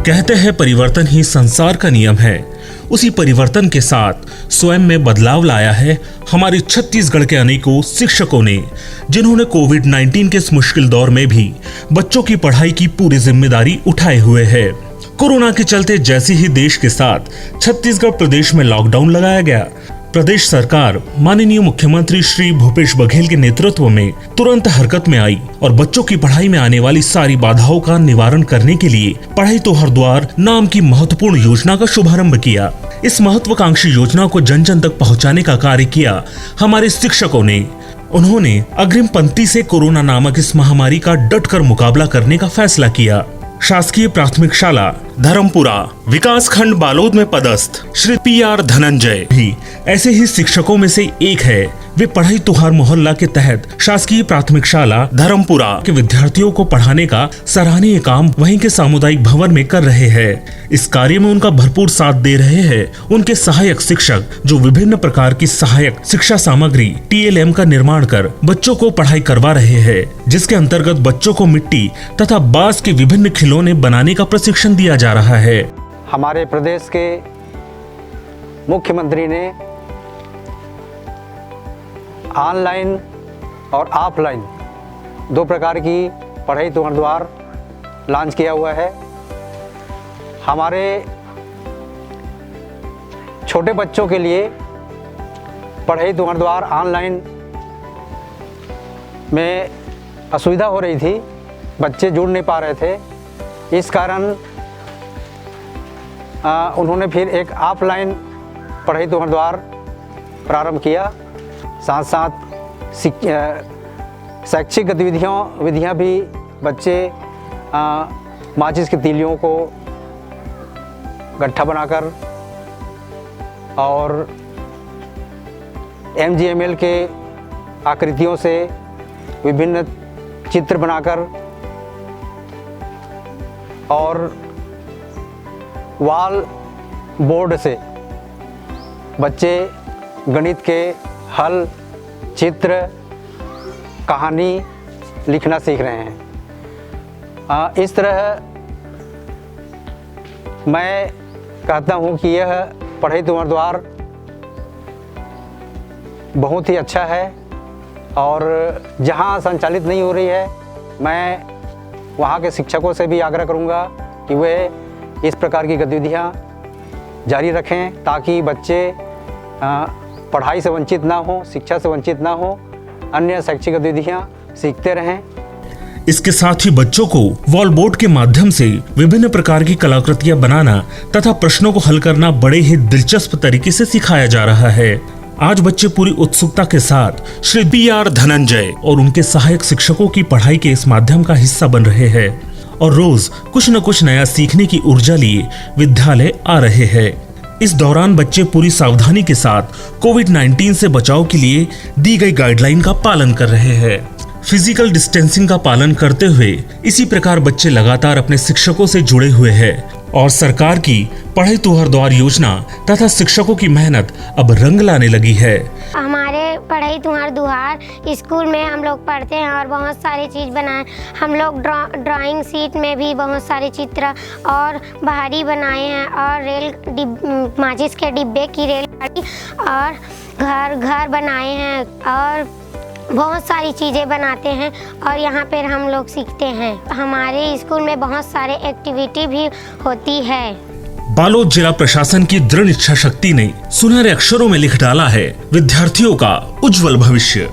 कहते हैं परिवर्तन ही संसार का नियम है। उसी परिवर्तन के साथ स्वयं में बदलाव लाया है हमारे छत्तीसगढ़ के अनेकों शिक्षकों ने, जिन्होंने कोविड-19 के इस मुश्किल दौर में भी बच्चों की पढ़ाई की पूरी जिम्मेदारी उठाए हुए है। कोरोना के चलते जैसे ही देश के साथ छत्तीसगढ़ प्रदेश में लॉकडाउन लगाया गया, प्रदेश सरकार माननीय मुख्यमंत्री श्री भूपेश बघेल के नेतृत्व में तुरंत हरकत में आई और बच्चों की पढ़ाई में आने वाली सारी बाधाओं का निवारण करने के लिए पढ़ाई तो हर द्वार नाम की महत्वपूर्ण योजना का शुभारंभ किया। इस महत्वाकांक्षी योजना को जन जन तक पहुंचाने का कार्य किया हमारे शिक्षकों ने। उन्होंने अग्रिम पंक्ति से कोरोना नामक इस महामारी का डटकर मुकाबला करने का फैसला किया। शासकीय प्राथमिक शाला धर्मपुरा विकास खंड बालोद में पदस्थ श्री PR धनंजय भी ऐसे ही शिक्षकों में से एक है। वे पढ़ाई तुहार मोहल्ला के तहत शासकीय प्राथमिक शाला धर्मपुरा के विद्यार्थियों को पढ़ाने का सराहनीय काम वहीं के सामुदायिक भवन में कर रहे हैं। इस कार्य में उनका भरपूर साथ दे रहे हैं उनके सहायक शिक्षक, जो विभिन्न प्रकार की सहायक शिक्षा सामग्री TLM का निर्माण कर बच्चों को पढ़ाई करवा रहे हैं, जिसके अंतर्गत बच्चों को मिट्टी तथा बांस के विभिन्न खिलौने बनाने का प्रशिक्षण दिया जा रहा है। हमारे प्रदेश के मुख्यमंत्री ने ऑनलाइन और ऑफलाइन दो प्रकार की पढ़ाई तुहर द्वार लॉन्च किया हुआ है। हमारे छोटे बच्चों के लिए पढ़ाई तुहर द्वार ऑनलाइन में असुविधा हो रही थी, बच्चे जुड़ नहीं पा रहे थे। इस कारण उन्होंने फिर एक ऑफलाइन पढ़ाई तुहर द्वार प्रारंभ किया। साथ साथ शैक्षिक विधियाँ भी बच्चे माचिस की तीलियों को गट्ठा बनाकर और MGML के आकृतियों से विभिन्न चित्र बनाकर और वॉल बोर्ड से बच्चे गणित के हल, चित्र, कहानी लिखना सीख रहे हैं। इस तरह मैं कहता हूँ कि यह पढ़ाई तुहर द्वार बहुत ही अच्छा है और जहाँ संचालित नहीं हो रही है, मैं वहाँ के शिक्षकों से भी आग्रह करूँगा कि वे इस प्रकार की गतिविधियाँ जारी रखें, ताकि बच्चे पढ़ाई से वंचित ना हो, शिक्षा से वंचित ना हो, अन्य शैक्षिक गतिविधियाँ सीखते रहें। इसके साथ ही बच्चों को वॉल बोर्ड के माध्यम से विभिन्न प्रकार की कलाकृतियां बनाना तथा प्रश्नों को हल करना बड़े ही दिलचस्प तरीके से सिखाया जा रहा है। आज बच्चे पूरी उत्सुकता के साथ श्री PR धनंजय और उनके सहायक शिक्षकों की पढ़ाई के इस माध्यम का हिस्सा बन रहे हैं और रोज कुछ न कुछ नया सीखने की ऊर्जा लिए विद्यालय आ रहे हैं। इस दौरान बच्चे पूरी सावधानी के साथ कोविड-19 से बचाव के लिए दी गई गाइडलाइन का पालन कर रहे हैं। फिजिकल डिस्टेंसिंग का पालन करते हुए इसी प्रकार बच्चे लगातार अपने शिक्षकों से जुड़े हुए हैं और सरकार की पढ़ाई तुहर द्वार योजना तथा शिक्षकों की मेहनत अब रंग लाने लगी है। हमारे पढ़ाई तुहर दुहार स्कूल में हम लोग पढ़ते हैं और बहुत सारी चीज़ बनाए। हम लोग ड्राइंग शीट में भी बहुत सारे चित्र और बाहरी बनाए हैं और माचिस के डिब्बे की रेलगाड़ी और घर बनाए हैं और बहुत सारी चीज़ें बनाते हैं और यहाँ पर हम लोग सीखते हैं। हमारे स्कूल में बहुत सारे एक्टिविटी भी होती है। बालोद जिला प्रशासन की दृढ़ इच्छा शक्ति ने सुनहरे अक्षरों में लिख डाला है विद्यार्थियों का उज्जवल भविष्य।